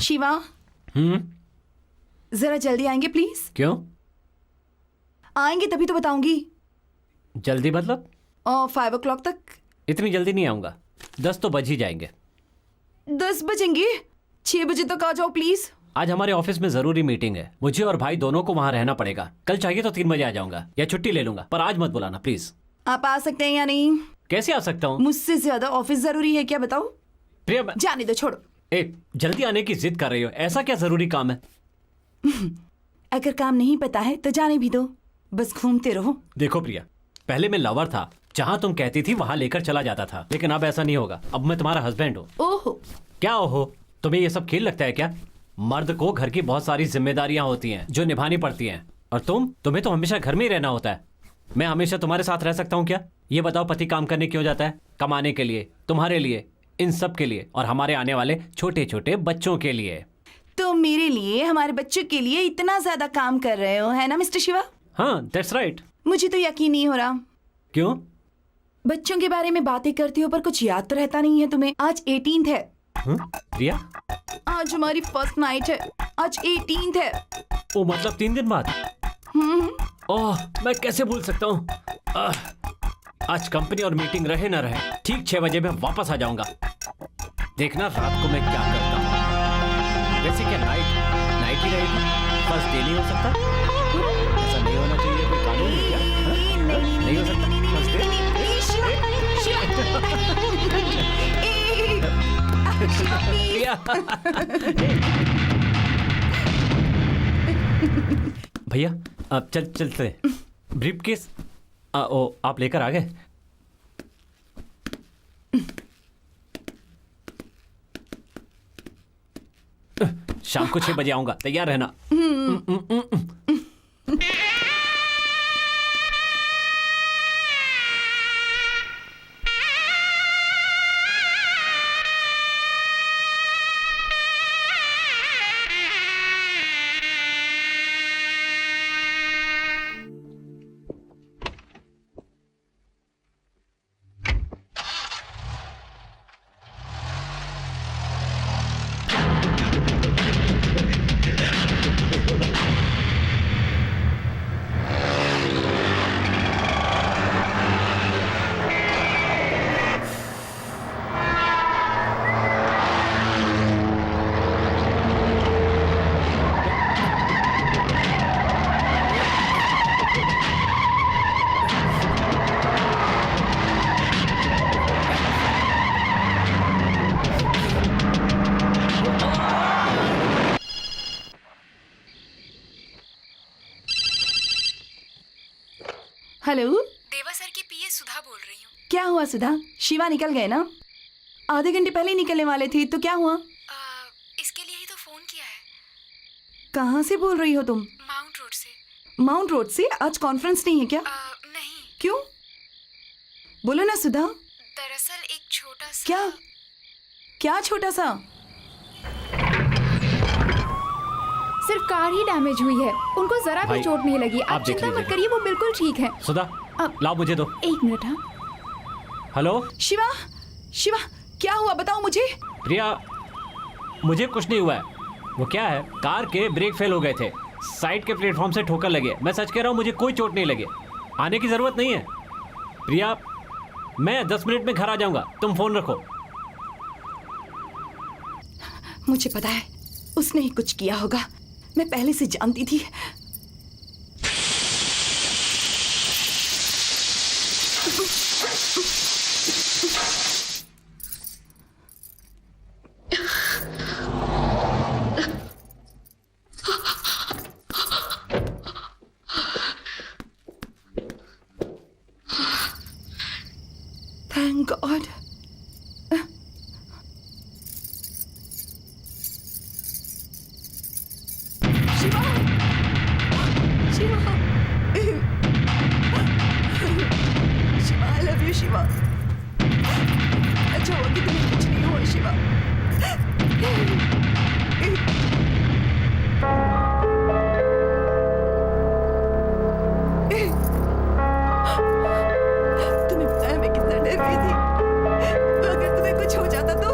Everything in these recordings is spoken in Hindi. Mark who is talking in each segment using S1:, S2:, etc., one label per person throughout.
S1: शिवा, जरा जल्दी आएंगे प्लीज।
S2: क्यों?
S1: आएंगे तभी तो बताऊंगी।
S2: जल्दी मतलब?
S1: 5 o'clock तक।
S2: इतनी जल्दी नहीं आऊंगा, 10 तो बज ही जाएंगे।
S1: 10 बजेंगे? 6 बजे तक आ जाओ प्लीज।
S2: आज हमारे ऑफिस में जरूरी मीटिंग है, मुझे और भाई दोनों को वहाँ रहना पड़ेगा। कल चाहिए तो 3 बजे आ जाऊंगा या छुट्टी ले लूंगा, पर आज मत बुलाना प्लीज।
S1: आप आ सकते हैं या नहीं?
S2: कैसे आ सकता हूँ?
S1: मुझसे ज्यादा ऑफिस जरूरी है क्या, बताओ?
S2: प्रिया,
S1: जाने दो, छोड़ो।
S2: एक जल्दी आने की जिद कर रही हो, ऐसा क्या जरूरी काम है?
S1: अगर काम नहीं पता है तो जाने भी दो, बस घूमते रहो।
S2: देखो प्रिया, पहले मैं लवर था, जहाँ तुम कहती थी वहाँ लेकर चला जाता था, लेकिन अब ऐसा नहीं होगा। अब मैं तुम्हारा हस्बैंड हूँ।
S1: ओहो।
S2: क्या ओहो? तुम्हें ये सब खेल लगता है क्या? मर्द को घर की बहुत सारी जिम्मेदारियां होती हैं जो निभानी पड़ती हैं, और तुम्हें तो हमेशा घर में ही रहना होता है। मैं हमेशा तुम्हारे साथ रह सकता हूँ क्या? ये बताओ, पति काम करने क्यों जाता है? कमाने के लिए, तुम्हारे लिए, इन सब के लिए, और हमारे आने वाले छोटे छोटे बच्चों के लिए।
S1: तो मेरे लिए, हमारे बच्चों के लिए इतना ज्यादा काम कर रहे हो, है ना मिस्टर शिवा?
S2: हाँ, दैट्स राइट।
S1: मुझे तो यकीन नहीं हो रहा।
S2: क्यों?
S1: बच्चों के बारे में बातें करती हो पर कुछ याद तो रहता नहीं है तुम्हें। आज 18th है।
S2: प्रिया,
S1: आज हमारी फर्स्ट नाइट है। आज 18th है।
S2: ओ मतलब 3 दिन बाद? ओह, मैं कैसे भूल सकता हूँ। आज कंपनी और मीटिंग रहे ना रहे, ठीक 6 बजे मैं वापस आ जाऊंगा। देखना रात को मैं क्या करता हूँ। वैसे क्या नाइट ही रहेगी, फर्स्ट डे नहीं हो सकता? ऐसा नहीं होना चाहिए, कोई कानून है क्या? नहीं हो सकता फर्स्ट डे? भैया, अब चलते। ब्रीफ केस आप लेकर आ गए? शाम को 6 बजे आऊंगा, तैयार रहना।
S1: हेलो,
S3: देवा सर की पीए सुधा बोल रही हूँ।
S1: क्या हुआ सुधा? शिवा निकल गए ना? आधे घंटे पहले ही निकलने वाले थे, तो क्या हुआ?
S3: इसके लिए ही तो फोन किया है।
S1: कहाँ से बोल रही हो तुम?
S3: माउंट रोड से।
S1: माउंट रोड से? आज कॉन्फ्रेंस नहीं है क्या?
S3: नहीं।
S1: क्यों? बोलो ना सुधा।
S3: दरअसल एक छोटा सा।
S1: क्या छोटा सा?
S3: सिर्फ कार ही डैमेज हुई है, उनको जरा भी चोट नहीं लगी। आप चिंता मत करिए, वो बिल्कुल ठीक है।
S2: सुधा, लाओ मुझे दो।
S3: 1 मिनट। हाँ,
S2: हेलो
S1: शिवा, क्या हुआ बताओ मुझे।
S2: प्रिया, मुझे कुछ नहीं हुआ है। वो क्या है, कार के ब्रेक फेल हो गए थे, साइड के प्लेटफॉर्म से ठोकर लगे। मैं सच कह रहा हूँ, मुझे कोई चोट नहीं लगे। आने की जरूरत नहीं है। प्रिया, मैं 10 मिनट में घर आ जाऊंगा, तुम फोन रखो।
S1: मुझे पता है उसने ही कुछ किया होगा, मैं पहले से जानती थी। Thank God. शिवा, अच्छा हुआ कि तुम्हें कुछ नहीं हुआ शिवा। तुम्हें पता है मैं कितना डर गई थी, अगर तुम्हें कुछ हो जाता तो।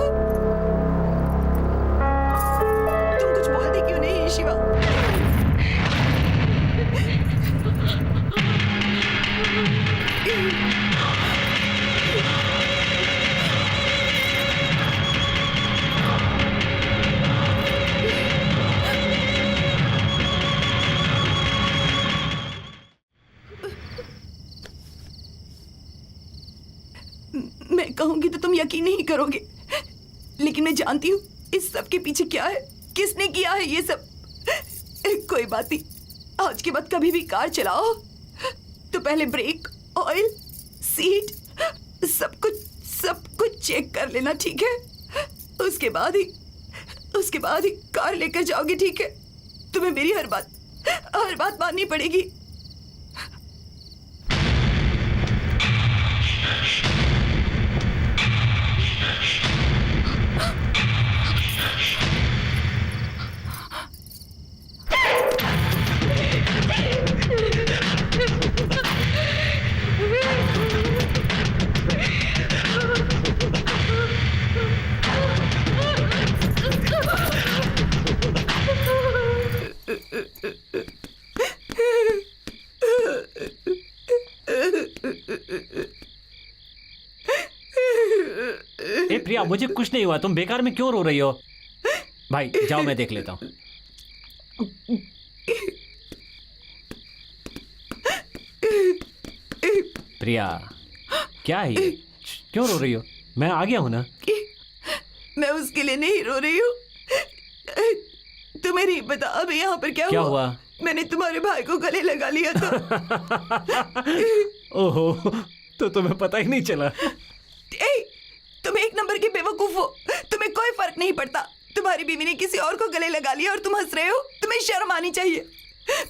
S1: मैं कहूंगी तो तुम यकीन नहीं करोगे, लेकिन मैं जानती हूँ इस सब के पीछे क्या है, किसने किया है ये सब। कोई बात नहीं, आज के बाद कभी भी कार चलाओ तो पहले ब्रेक, ऑयल, सीट, सब कुछ चेक कर लेना, ठीक है? उसके बाद ही कार लेकर जाओगे, ठीक है? तुम्हें मेरी हर बात माननी पड़ेगी।
S2: ए प्रिया, मुझे कुछ नहीं हुआ, तुम बेकार में क्यों रो रही हो? भाई जाओ, मैं देख लेता हूँ। प्रिया, क्या है ये? क्यों रो रही हो? मैं आ गया हूं ना।
S1: मैं उसके लिए नहीं रो रही हूँ, तुम्हें नहीं पता अभी यहाँ पर क्या
S2: हुआ?
S1: मैंने तुम्हारे भाई को गले लगा लिया था।
S2: ओहो, तो तुम्हें पता ही नहीं चला।
S1: तुम एक नंबर की बेवकूफ हो, तुम्हें कोई फर्क नहीं पड़ता। तुम्हारी बीवी ने किसी और को गले लगा लिया और तुम हंस रहे हो। तुम्हें शर्म आनी चाहिए।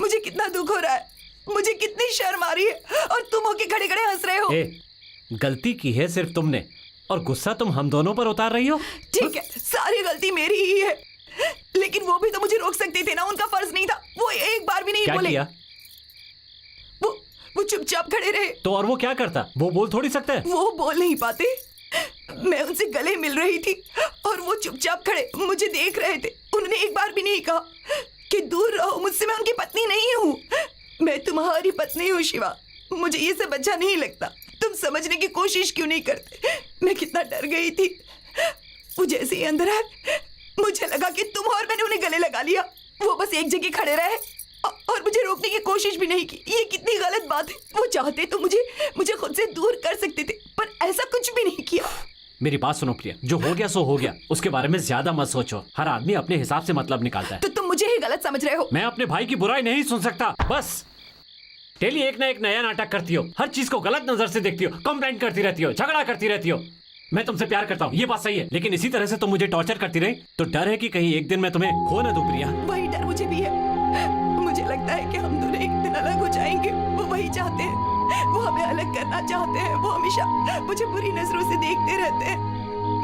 S1: मुझे कितना दुख हो रहा है, मुझे कितनी शर्म आ रही है, और तुम होके खड़े खड़े हंस रहे हो।
S2: गलती की है सिर्फ तुमने, और गुस्सा तुम हम दोनों पर उतार रही हो।
S1: ठीक है, सारी गलती मेरी ही है, लेकिन वो भी तो मुझे रोक सकते थे ना। उनका फर्ज नहीं था, वो एक बार भी नहीं बोले।
S2: क्या?
S1: वो चुपचाप खड़े रहे।
S2: तो और वो क्या करता? वो बोल थोड़ी सकता है।
S1: वो बोल नहीं पाते। मैं उनसे गले मिल रही थी और वो चुपचाप खड़े मुझे देख रहे थे। उन्होंने एक बार भी नहीं कहा कि दूर रहो मुझसे, मैं उनकी पत्नी नहीं हूँ। मैं तुम्हारी पत्नी हूँ शिवा, मुझे ये सब अच्छा नहीं लगता। तुम समझने की कोशिश क्यों नहीं करते? मैं कितना डर गई थी। वो जैसे ही अंदर आए, मुझे लगा कि तुम, और मैंने उन्हें गले लगा लिया। वो बस एक जगह खड़े रहे और मुझे रोकने की कोशिश भी नहीं की। ये कितनी गलत बात है। वो चाहते तो मुझे खुद से दूर कर सकते थे, पर ऐसा कुछ भी नहीं किया।
S2: मेरी बात सुनो प्रिया, जो हो गया सो हो गया, उसके बारे में ज्यादा मत सोचो। हर आदमी अपने हिसाब से मतलब निकालता है।
S1: तो तुम मुझे ही गलत समझ रहे हो।
S2: मैं अपने भाई की बुराई नहीं सुन सकता। बस डेली एक ना एक नया नाटक करती हो, हर चीज को गलत नजर से देखती हो, कंप्लेंट करती रहती हो, झगड़ा करती रहती हो। मैं तुमसे प्यार करता हूँ, ये बात सही है, लेकिन इसी तरह से तुम मुझे टॉर्चर करती रही तो डर है कि कहीं एक दिन मैं तुम्हें खो न दूं प्रिया।
S1: वही डर मुझे भी है। मुझे लगता है कि हम दोनों एक दिन अलग हो जाएंगे। वो वही चाहते हैं, वो हमें अलग करना चाहते हैं। वो हमेशा मुझे बुरी नजरों से देखते रहते हैं।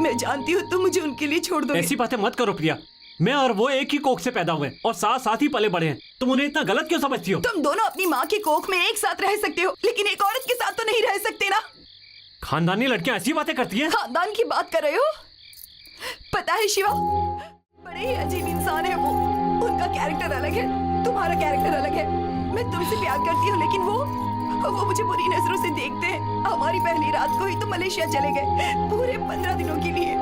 S1: मैं जानती हूँ तुम मुझे उनके लिए छोड़ दोगे।
S2: ऐसी बातें मत करो प्रिया। मैं और वो एक ही कोख से पैदा हुए और साथ साथ ही पले बड़े हैं। तुम उन्हें इतना गलत क्यों समझती हो?
S1: तुम दोनों अपनी माँ की कोख में एक साथ रह सकते हो, लेकिन एक औरत के साथ तो नहीं रह सकते ना।
S2: खानदानी लड़कियां ऐसी बातें करती हैं?
S1: खानदान की बात कर रहे हो? पता है शिवा, बड़े ही अजीब इंसान है वो। उनका कैरेक्टर अलग है, तुम्हारा कैरेक्टर अलग है। मैं तुमसे प्यार करती हूँ, लेकिन वो मुझे बुरी नजरों से देखते हैं। हमारी पहली रात को ही तो मलेशिया चले गए, पूरे 15 दिनों के लिए।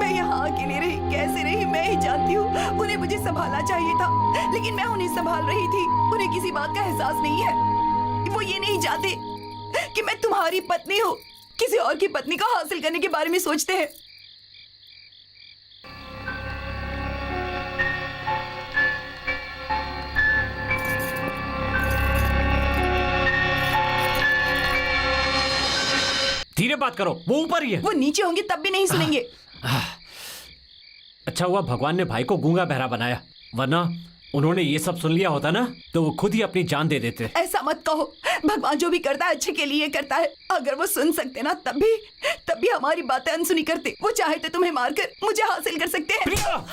S1: मैं यहाँ अकेले रही, कैसे रही मैं ही जानती हूँ। उन्हें मुझे संभालना चाहिए था, लेकिन मैं उन्हें संभाल रही थी। उन्हें किसी बात का एहसास नहीं है। वो ये नहीं चाहते कि मैं तुम्हारी पत्नी हूँ। किसी और की पत्नी को हासिल करने के बारे में सोचते हैं।
S2: धीरे बात करो, वो ऊपर ही है।
S1: वो नीचे होंगे तब भी नहीं सुनेंगे।
S2: अच्छा हुआ भगवान ने भाई को गूंगा बहरा बनाया, वरना उन्होंने ये सब सुन लिया होता ना तो वो खुद ही अपनी जान दे देते।
S1: ऐसा मत कहो, भगवान जो भी करता है अच्छे के लिए करता है। अगर वो सुन सकते ना तब भी हमारी बातें अनसुनी करते। वो चाहे तो तुम्हें मारकर मुझे हासिल कर सकते हैं।
S2: प्रिया!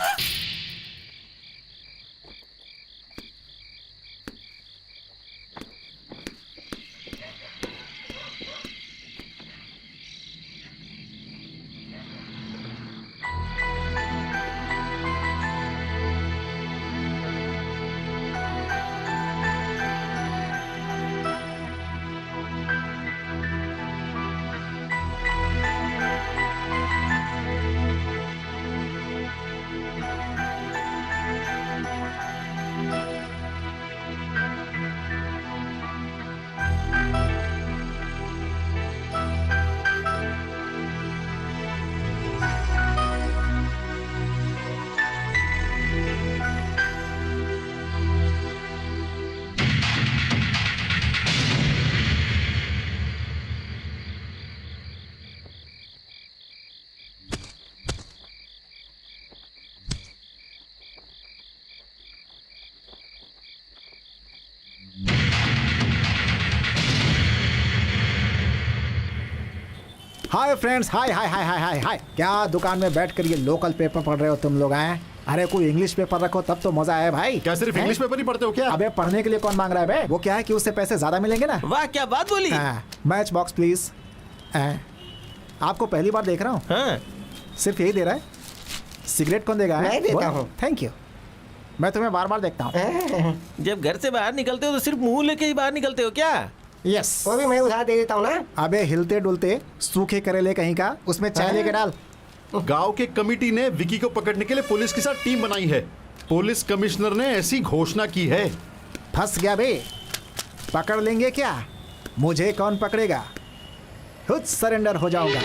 S4: हाय फ्रेंड्स, हाय हाय हाय हाय हाय हाय। क्या दुकान में बैठकर ये लोकल पेपर पढ़ रहे हो तुम लोग? आए, अरे कोई इंग्लिश पेपर रखो तब तो मजा आए भाई।
S5: क्या सिर्फ इंग्लिश पेपर ही पढ़ते हो क्या?
S4: अबे पढ़ने के लिए कौन मांग रहा है बे? वो क्या है कि उससे पैसे ज्यादा मिलेंगे ना।
S6: वाह क्या बात बोली।
S4: Match box please. आपको पहली बार देख रहा हूँ।
S6: हाँ।
S4: सिर्फ यही दे रहा है? सिगरेट कौन देगा?
S7: मैं देता हूँ।
S4: Thank you. मैं तुम्हें बार बार देखता हूँ।
S6: जब घर से बाहर निकलते हो तो सिर्फ मुंह लेके ही बाहर निकलते हो क्या?
S4: यस।
S7: वो भी मैं उधार दे देता हूँ ना।
S4: अबे हिलते डुलते सूखे करेले कहीं का, उसमें चाय लेके डाल।
S5: गांव के कमिटी ने विकी को पकड़ने के लिए पुलिस के साथ टीम बनाई है। पुलिस कमिश्नर ने ऐसी घोषणा की है।
S4: फंस गया बे। पकड़ लेंगे क्या? मुझे कौन पकड़ेगा? खुद सरेंडर हो जाऊंगा।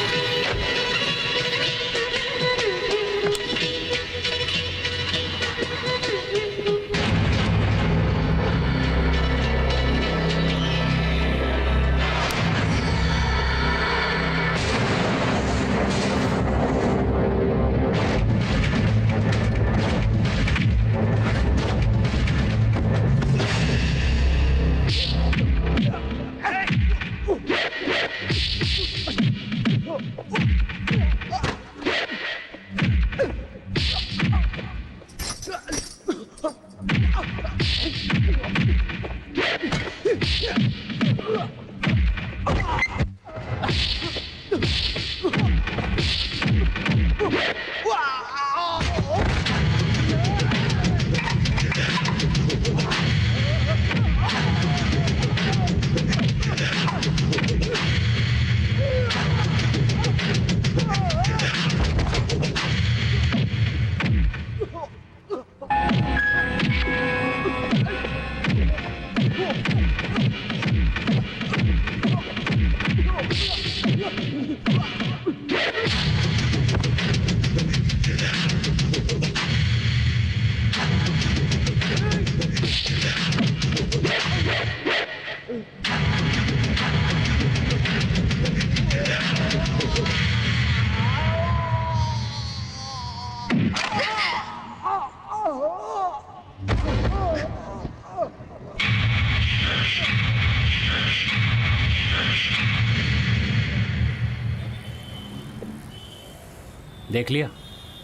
S2: देख लिया,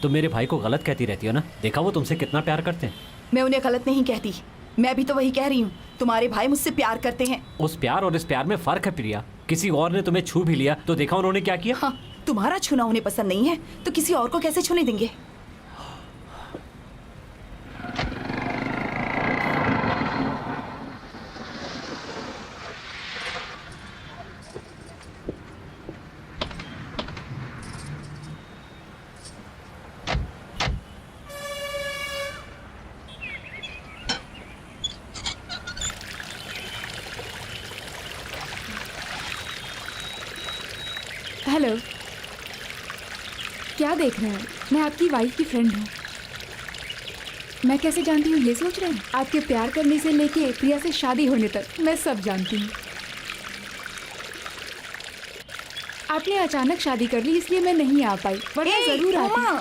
S2: तुम मेरे भाई को गलत कहती रहती हो ना। देखा वो तुमसे कितना प्यार करते हैं।
S1: मैं उन्हें गलत नहीं कहती, मैं भी तो वही कह रही हूँ। तुम्हारे भाई मुझसे प्यार करते हैं।
S2: उस प्यार और इस प्यार में फर्क है प्रिया। किसी और ने तुम्हें छू भी लिया तो देखा उन्होंने क्या किया।
S1: हाँ, तुम्हारा छूना उन्हें पसंद नहीं है तो किसी और को कैसे छूने देंगे?
S3: हेलो, क्या देख रहे हैं? मैं आपकी वाइफ की फ्रेंड हूँ। मैं कैसे जानती हूँ ये सोच रहे हैं? आपके प्यार करने से लेके प्रिया से शादी होने तक मैं सब जानती हूँ। आपने अचानक शादी कर ली इसलिए मैं नहीं आ पाई, वरना जरूर आती।
S1: उमा,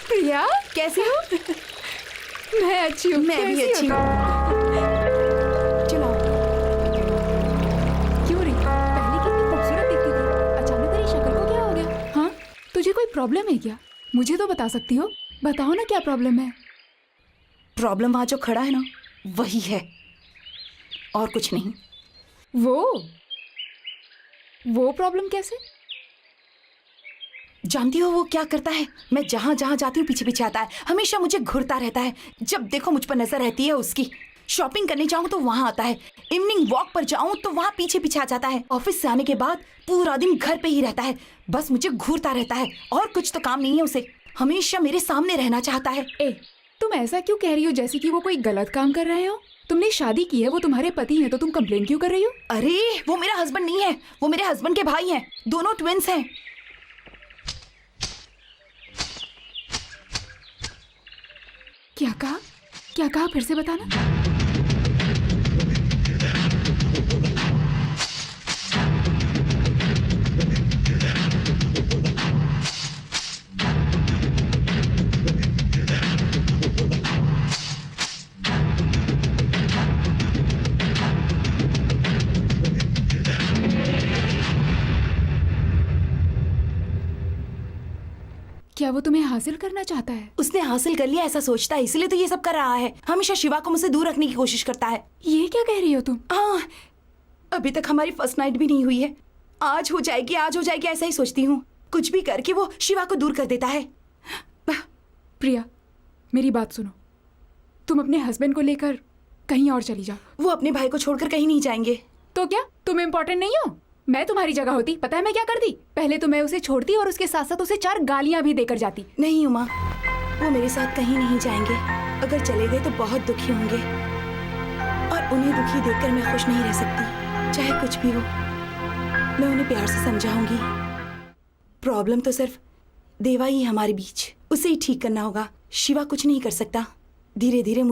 S3: प्रिया
S1: कैसी हो?
S3: मैं अच्छी हूँ।
S1: मैं भी
S3: कैसी
S1: अच्छी
S3: हो?
S1: चलो।
S3: क्यों रे? पहले कितनी खूबसूरत दिखती थी, अचानक तेरी शक्ल को क्या हो गया? हाँ, तुझे कोई प्रॉब्लम है क्या? मुझे तो बता सकती हो। बताओ ना क्या प्रॉब्लम है।
S1: प्रॉब्लम वहाँ जो खड़ा है ना, वही है और कुछ नहीं।
S3: वो प्रॉब्लम कैसे?
S1: जानती हो वो क्या करता है? मैं जहाँ जहाँ जाती हूँ पीछे पीछे आता है, हमेशा मुझे घूरता रहता है। जब देखो मुझ पर नजर रहती है उसकी। शॉपिंग करने जाऊँ तो वहाँ आता है, इवनिंग वॉक पर जाऊँ तो वहाँ पीछे पीछे आ जाता है। ऑफिस से आने के बाद पूरा दिन घर पे ही रहता है, बस मुझे घूरता रहता है और कुछ तो काम नहीं है उसे। हमेशा मेरे सामने रहना चाहता है।
S3: तुम ऐसा क्यों कह रही हो जैसे कि वो कोई गलत काम कर रहे हो? तुमने शादी की है, वो तुम्हारे पति हैं, तो तुम कंप्लेन क्यों कर रही हो?
S1: अरे वो मेरा हस्बैंड नहीं है, वो मेरे हस्बैंड के भाई हैं, दोनों ट्विंस हैं।
S3: क्या कहा फिर से बताना। क्या वो तुम्हें हासिल करना चाहता है?
S1: उसने हासिल कर लिया ऐसा सोचता है, इसलिए तो ये सब कर रहा है। हमेशा शिवा को मुझसे दूर रखने की कोशिश करता है।
S3: ये क्या कह रही हो तुम?
S1: हाँ, अभी तक हमारी फर्स्ट नाइट भी नहीं हुई है। आज हो जाएगी, आज हो जाएगी, ऐसा ही सोचती हूँ। कुछ भी करके वो शिवा को दूर कर देता है।
S3: प्रिया, मेरी बात सुनो। तुम अपने हस्बैंड को लेकर कहीं और चली जाओ।
S1: वो अपने भाई को छोड़कर कहीं नहीं जाएंगे।
S3: तो क्या तुम इम्पोर्टेंट नहीं हो? मैं तुम्हारी जगह होती, पता है मैं क्या करती? पहले तो मैं उसे छोड़ती और उसके साथ साथ उसे 4 गालियां भी देकर जाती।
S1: नहीं उमा, वो मेरे साथ कहीं नहीं जाएंगे। अगर चले गए तो बहुत दुखी होंगे और उन्हें दुखी देखकर मैं खुश नहीं रह सकती। चाहे कुछ भी हो, मैं उन्हें प्यार से समझाऊंगी। प्रॉब्लम तो सिर्फ देवा ही है हमारे बीच, उसे ही ठीक करना होगा। शिवा कुछ नहीं कर सकता। धीरे धीरे